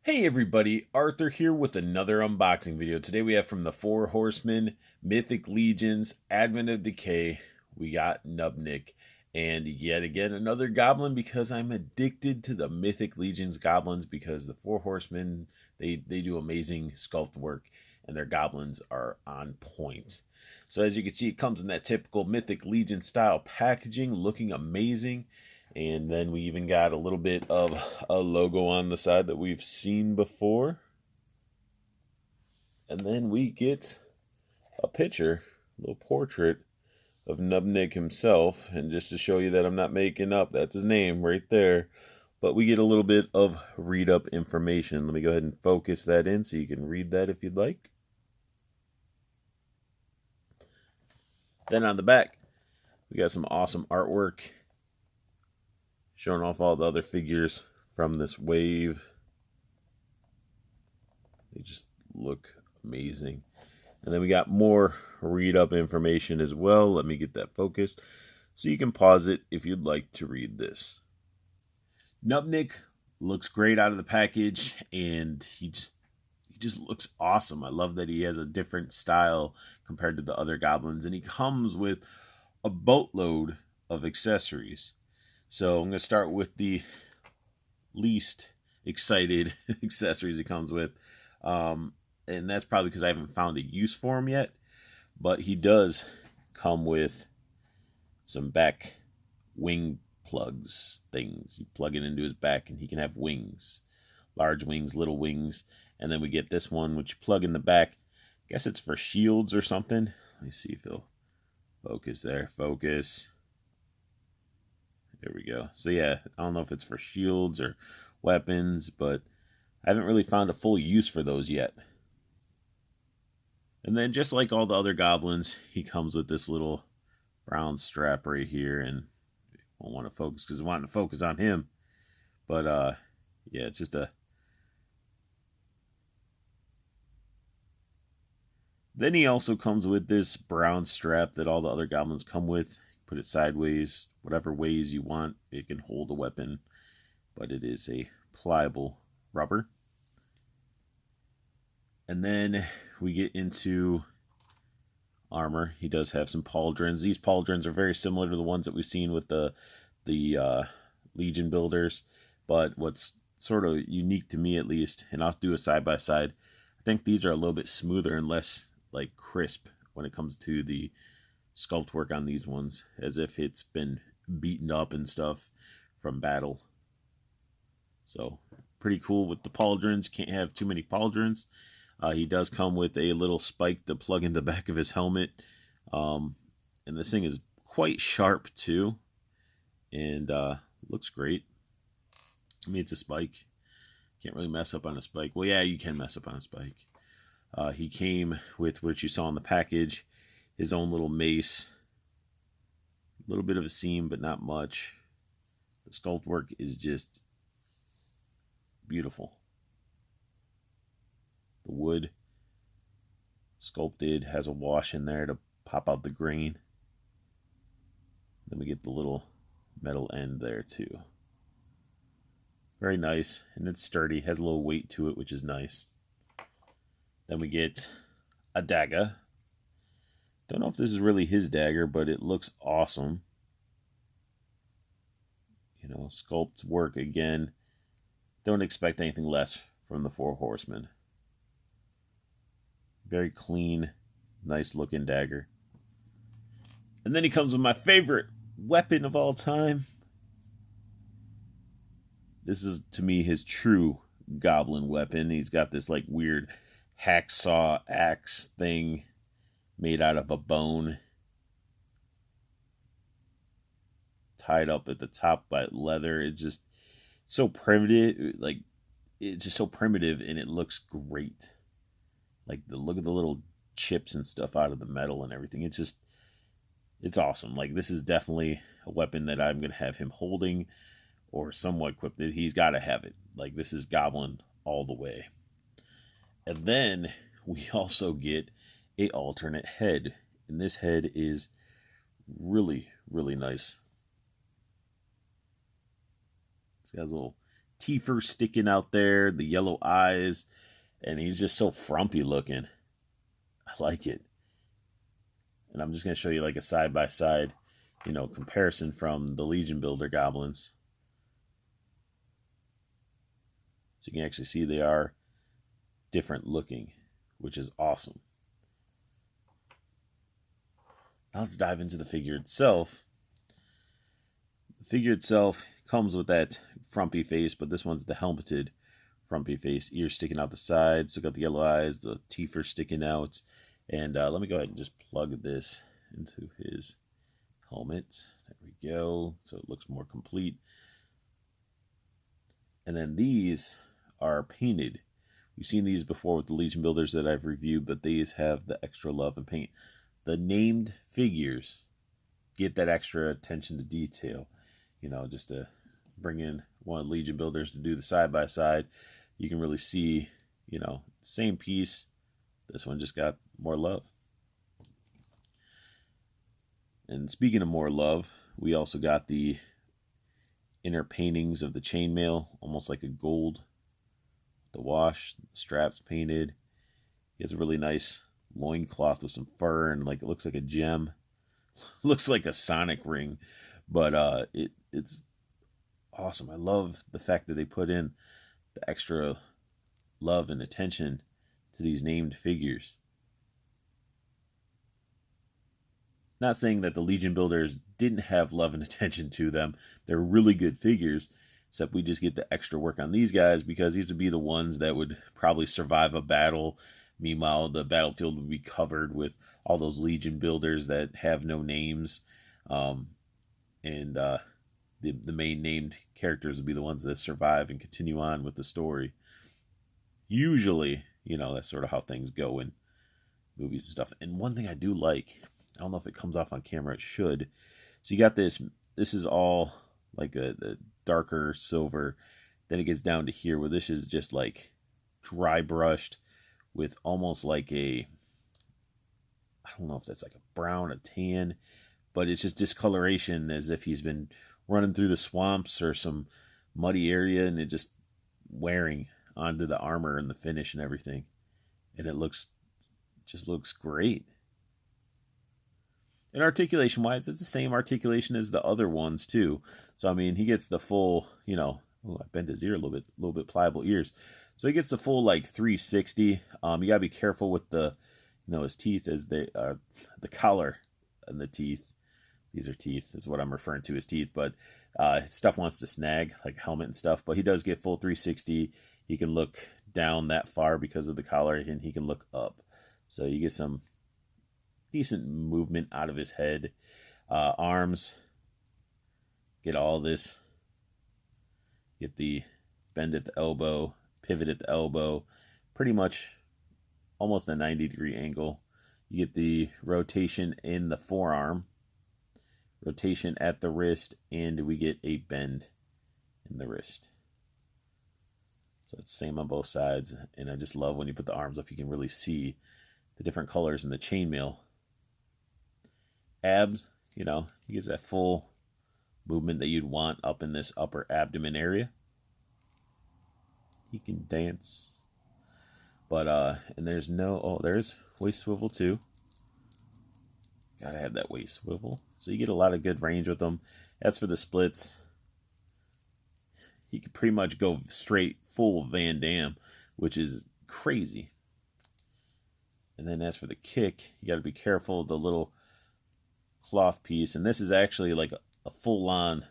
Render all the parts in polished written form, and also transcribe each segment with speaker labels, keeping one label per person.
Speaker 1: Hey everybody, Arthur here with another unboxing video. Today we have from the Four Horsemen, Mythic Legions, Advent of Decay, we got Knubnik, and yet again another goblin because I'm addicted to the Mythic Legions goblins because the Four Horsemen, they do amazing sculpt work and their goblins are on point. So as you can see, it comes in that typical Mythic Legion style packaging, looking amazing. And then we even got a little bit of a logo on the side that we've seen before. And then we get a picture, a little portrait of Knubnik himself. And just to show you that I'm not making up, that's his name right there. But we get a little bit of read-up information. Let me go ahead and focus that in so you can read that if you'd like. Then on the back, we got some awesome artwork showing off all the other figures from this wave. They just look amazing. And then we got more read-up information as well. Let me get that focused so you can pause it if you'd like to read this. Knubnik looks great out of the package, and he just looks awesome. I love that he has a different style compared to the other goblins, and he comes with a boatload of accessories. So I'm going to start with the least excited accessories it comes with. And that's probably because I haven't found a use for him yet. But he does come with some back wing plugs things. You plug it into his back and he can have wings. Large wings, little wings. And then we get this one, which you plug in the back. I guess it's for shields or something. Let me see if he'll focus there. Focus. There we go. So yeah, I don't know if it's for shields or weapons, but I haven't really found a full use for those yet. And then just like all the other goblins, he comes with this little brown strap right here, and I won't want to focus because I want to focus on him. But yeah, it's just a... Then he also comes with this brown strap that all the other goblins come with. Put it sideways, whatever ways you want. It can hold a weapon, but it is a pliable rubber. And then we get into armor. He does have some pauldrons. These pauldrons are very similar to the ones that we've seen with the Legion builders, but what's sort of unique to me at least, and I'll do a side-by-side, I think these are a little bit smoother and less like crisp when it comes to the sculpt work on these ones, as if it's been beaten up and stuff from battle. So pretty cool with the pauldrons. Can't have too many pauldrons. He does come with a little spike to plug in the back of his helmet, and this thing is quite sharp too, and looks great. I mean, it's a spike. Can't really mess up on a spike. Well, yeah, you can mess up on a spike. He came with what you saw in the package, his own little mace. A little bit of a seam, but not much. The sculpt work is just beautiful. The wood sculpted has a wash in there to pop out the grain. Then we get the little metal end there too. Very nice, and it's sturdy, has a little weight to it, which is nice. Then we get a dagger. Don't know if this is really his dagger, but it looks awesome. You know, sculpt work again. Don't expect anything less from the Four Horsemen. Very clean, nice looking dagger. And then he comes with my favorite weapon of all time. This is, to me, his true goblin weapon. He's got this like weird hacksaw axe thing made out of a bone, tied up at the top by leather. It's just so primitive. Like, it's just so primitive, and it looks great. Like, look at the little chips and stuff out of the metal and everything. It's awesome. Like, this is definitely a weapon that I'm gonna have him holding or somewhat equipped. He's got to have it. Like, this is goblin all the way. And then we also get a alternate head, and this head is really, really nice. It's got a little teeth are sticking out there, the yellow eyes, and he's just so frumpy looking. I like it. And I'm just going to show you like a side-by-side, comparison from the Legion Builder goblins. So you can actually see they are different looking, which is awesome. Now let's dive into the figure itself. The figure itself comes with that frumpy face, but this one's the helmeted frumpy face. Ears sticking out the sides, so got the yellow eyes, the teeth are sticking out. And let me go ahead and just plug this into his helmet. There we go. So it looks more complete. And then these are painted. We've seen these before with the Legion Builders that I've reviewed, but these have the extra love and paint. The named figures get that extra attention to detail. Just to bring in one of the Legion Builders to do the side-by-side, you can really see, same piece. This one just got more love. And speaking of more love, we also got the inner paintings of the chainmail, almost like a gold. The wash, straps painted. He has a really nice loincloth with some fur and it looks like a gem. Looks like a Sonic ring, but it's awesome. I love the fact that they put in the extra love and attention to these named figures. Not saying that the Legion Builders didn't have love and attention to them. They're really good figures, except we just get the extra work on these guys because these would be the ones that would probably survive a battle. Meanwhile, the battlefield would be covered with all those Legion Builders that have no names. The main named characters would be the ones that survive and continue on with the story. Usually, that's sort of how things go in movies and stuff. And one thing I do like, I don't know if it comes off on camera, it should. So you got this is all like a darker silver. Then it gets down to here where this is just like dry brushed with almost like I don't know if that's like a brown, a tan, but it's just discoloration as if he's been running through the swamps or some muddy area and it just wearing onto the armor and the finish and everything. And it just looks great. And articulation wise, it's the same articulation as the other ones too. So I mean, he gets the full, I bent his ear a little bit pliable ears. So he gets the full like 360. You gotta be careful with the, his teeth as they the collar and the teeth. These are teeth, is what I'm referring to as teeth. But stuff wants to snag like helmet and stuff. But he does get full 360. He can look down that far because of the collar, and he can look up. So you get some decent movement out of his head. Arms, get all this. Get the bend at the elbow, pivot at the elbow, pretty much almost a 90-degree angle. You get the rotation in the forearm, rotation at the wrist, and we get a bend in the wrist. So it's the same on both sides, and I just love when you put the arms up, you can really see the different colors in the chainmail. Abs, he gets that full movement that you'd want up in this upper abdomen area. He can dance. But, and there's there's waist swivel too. Gotta have that waist swivel. So you get a lot of good range with them. As for the splits, he could pretty much go straight full Van Damme, which is crazy. And then as for the kick, you gotta be careful of the little cloth piece. And this is actually like a full-on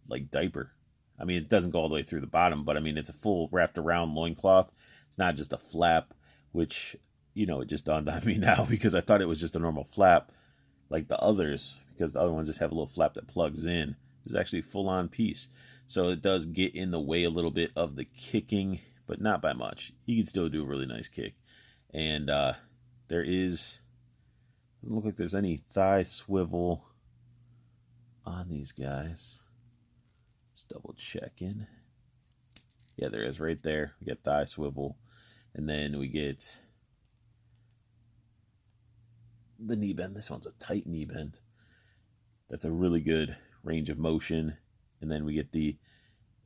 Speaker 1: like diaper. I mean, it doesn't go all the way through the bottom, but I mean, it's a full wrapped around loincloth. It's not just a flap, which, it just dawned on me now because I thought it was just a normal flap like the others, because the other ones just have a little flap that plugs in. This is actually a full-on piece. So it does get in the way a little bit of the kicking, but not by much. He can still do a really nice kick. And doesn't look like there's any thigh swivel on these guys. Just double checking. Yeah, there is right there. We get thigh swivel. And then we get the knee bend. This one's a tight knee bend. That's a really good range of motion. And then we get the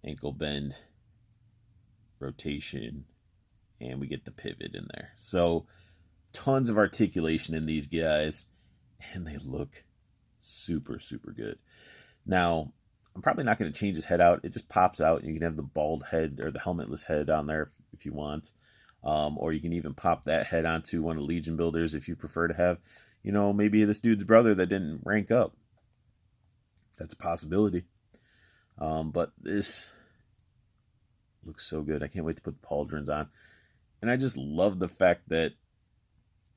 Speaker 1: ankle bend, rotation, and we get the pivot in there. So tons of articulation in these guys, and they look super, super good. Now, I'm probably not going to change his head out. It just pops out. You can have the bald head or the helmetless head on there if you want. Or you can even pop that head onto one of the Legion builders if you prefer to have, maybe this dude's brother that didn't rank up. That's a possibility. But this looks so good. I can't wait to put the pauldrons on. And I just love the fact that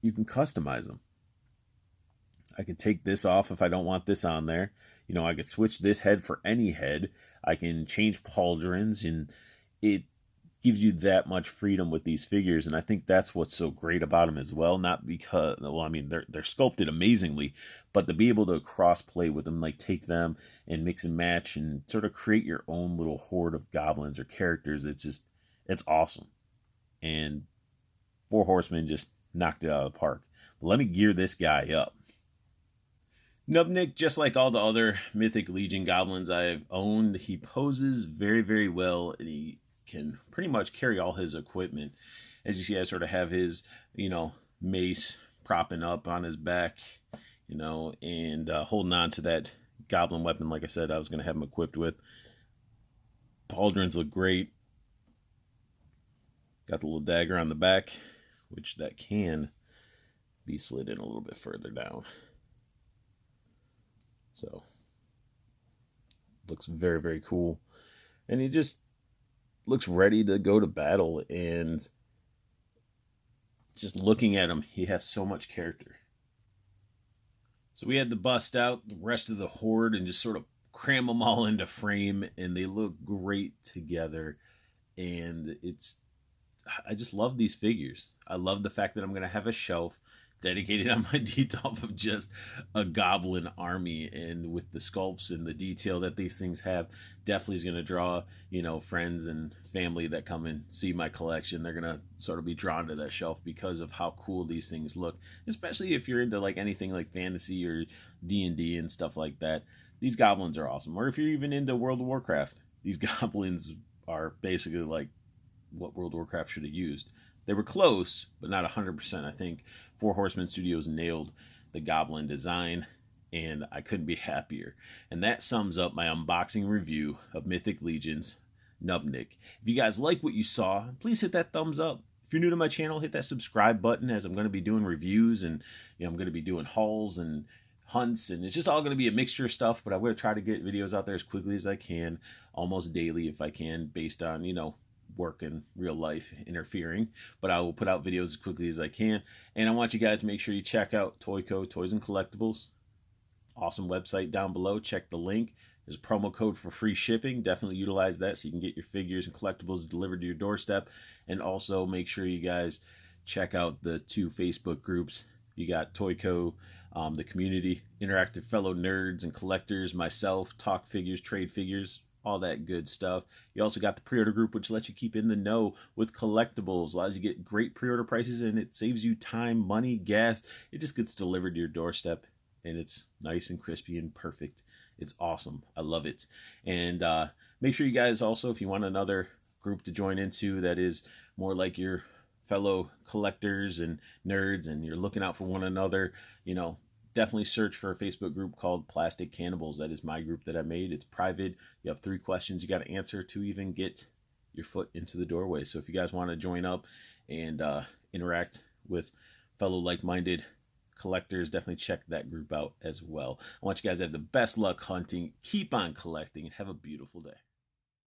Speaker 1: you can customize them. I could take this off if I don't want this on there. I could switch this head for any head. I can change pauldrons, and it gives you that much freedom with these figures. And I think that's what's so great about them as well. Not because, they're sculpted amazingly, but to be able to cross play with them, like take them and mix and match and sort of create your own little horde of goblins or characters. It's awesome. And 4 Horsemen just knocked it out of the park. But let me gear this guy up. Knubnik, just like all the other Mythic Legion goblins I've owned, he poses very, very well, and he can pretty much carry all his equipment. As you see, I sort of have his, mace propping up on his back, and holding on to that goblin weapon, like I said, I was going to have him equipped with. Pauldrons look great. Got the little dagger on the back, which that can be slid in a little bit further down. So, looks very, very cool. And he just looks ready to go to battle. And just looking at him, he has so much character. So we had to bust out the rest of the horde and just sort of cram them all into frame. And they look great together. And I just love these figures. I love the fact that I'm going to have a shelf dedicated on my detail of just a goblin army, and with the sculpts and the detail that these things have, definitely is going to draw friends and family that come and see my collection. They're going to sort of be drawn to that shelf because of how cool these things look, especially if you're into like anything like fantasy or D&D and stuff like that. These goblins are awesome. Or if you're even into World of Warcraft, these goblins are basically like what World of Warcraft should have used. They were close, but not 100%. I think 4 Horsemen Studios nailed the goblin design, and I couldn't be happier. And that sums up my unboxing review of Mythic Legions Knubnik. If you guys like what you saw, please hit that thumbs up. If you're new to my channel, hit that subscribe button, as I'm going to be doing reviews, and I'm going to be doing hauls and hunts, and it's just all going to be a mixture of stuff, but I'm going to try to get videos out there as quickly as I can, almost daily if I can, based on, work and real life interfering, but I will put out videos as quickly as I can. And I want you guys to make sure you check out Toyco Toys and Collectibles. Awesome website down below. Check the link. There's a promo code for free shipping. Definitely utilize that so you can get your figures and collectibles delivered to your doorstep. And also make sure you guys check out the 2 Facebook groups. You got Toyco, the community, interactive fellow nerds and collectors, myself, talk figures, trade figures, all that good stuff. You also got the pre-order group, which lets you keep in the know with collectibles, allows you to get great pre-order prices, and it saves you time, money, gas. It just gets delivered to your doorstep, and it's nice and crispy and perfect. It's awesome. I love it. And make sure you guys also, if you want another group to join into that is more like your fellow collectors and nerds, and you're looking out for one another, definitely search for a Facebook group called Plastic Cannibals. That is my group that I made. It's private. You have 3 questions you got to answer to even get your foot into the doorway. So if you guys want to join up and interact with fellow like-minded collectors, definitely check that group out as well. I want you guys to have the best luck hunting. Keep on collecting, and have a beautiful day.